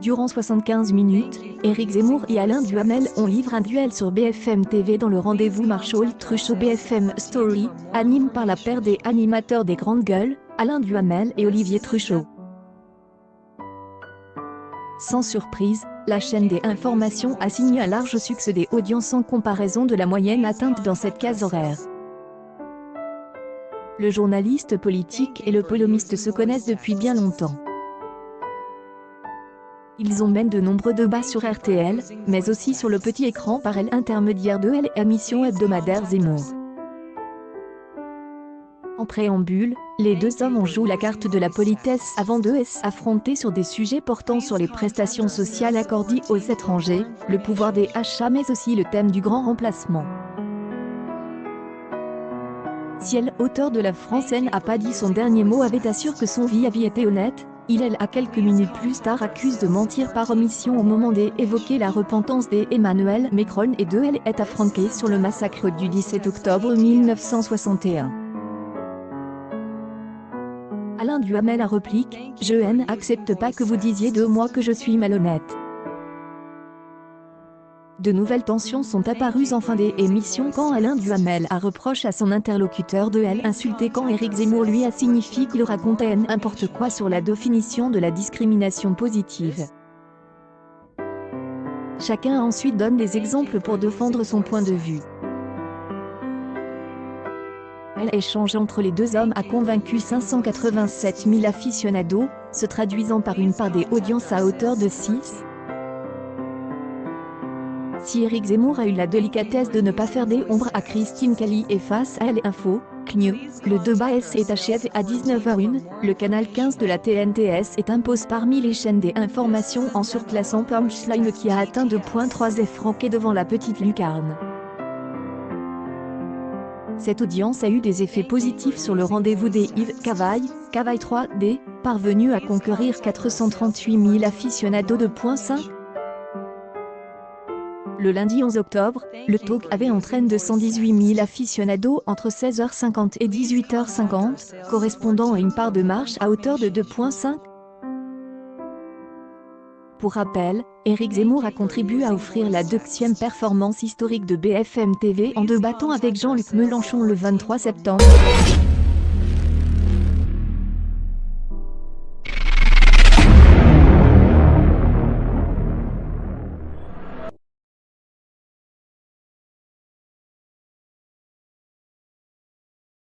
Durant 75 minutes, Éric Zemmour et Alain Duhamel ont livré un duel sur BFM TV dans le rendez-vous Marceau-Truchot BFM Story, animé par la paire des animateurs des grandes gueules, Alain Duhamel et Olivier Truchot. Sans surprise, la chaîne des informations a signé un large succès des audiences en comparaison de la moyenne atteinte dans cette case horaire. Le journaliste politique et le polémiste se connaissent depuis bien longtemps. Ils ont mené de nombreux débats sur RTL, mais aussi sur le petit écran par l'intermédiaire de l'émission hebdomadaire Zemmour. En préambule, les deux hommes ont joué la carte de la politesse avant de s'affronter sur des sujets portant sur les prestations sociales accordées aux étrangers, le pouvoir des achats mais aussi le thème du grand remplacement. Si l'auteur de la France n'a pas dit son dernier mot avait assuré que son vis-à-vis était honnête, il à quelques minutes plus tard accuse de mentir par omission au moment d'évoquer la repentance d'Emmanuel Macron et de est affranqué sur le massacre du 17 octobre 1961. Alain Duhamel a répliqué « Je n'accepte pas que vous disiez de moi que je suis malhonnête ». De nouvelles tensions sont apparues en fin d'émission quand Alain Duhamel a reproché à son interlocuteur de l'insulter quand Éric Zemmour lui a signifié qu'il racontait n'importe quoi sur la définition de la discrimination positive. Chacun ensuite donne des exemples pour défendre son point de vue. L'échange entre les deux hommes a convaincu 587 000 aficionados, se traduisant par une part des audiences à hauteur de 6. Si Éric Zemmour a eu la délicatesse de ne pas faire d'ombre à Christine Kelly et face à l'info, CNews, le débat est achevé à 19h01, le canal 15 de la TNT est impose parmi les chaînes des informations en surclassant Punchline qui a atteint 2,3 franqués devant la petite lucarne. Cette audience a eu des effets positifs sur le rendez-vous des Yves Cavaille 3D, parvenu à conquérir 438 000 aficionados de 2,5. Le lundi 11 octobre, le talk avait entraîné 218 000 aficionados entre 16h50 et 18h50, correspondant à une part de marche à hauteur de 2,5. Pour rappel, Éric Zemmour a contribué à offrir la 2e performance historique de BFM TV en débattant avec Jean-Luc Mélenchon le 23 septembre.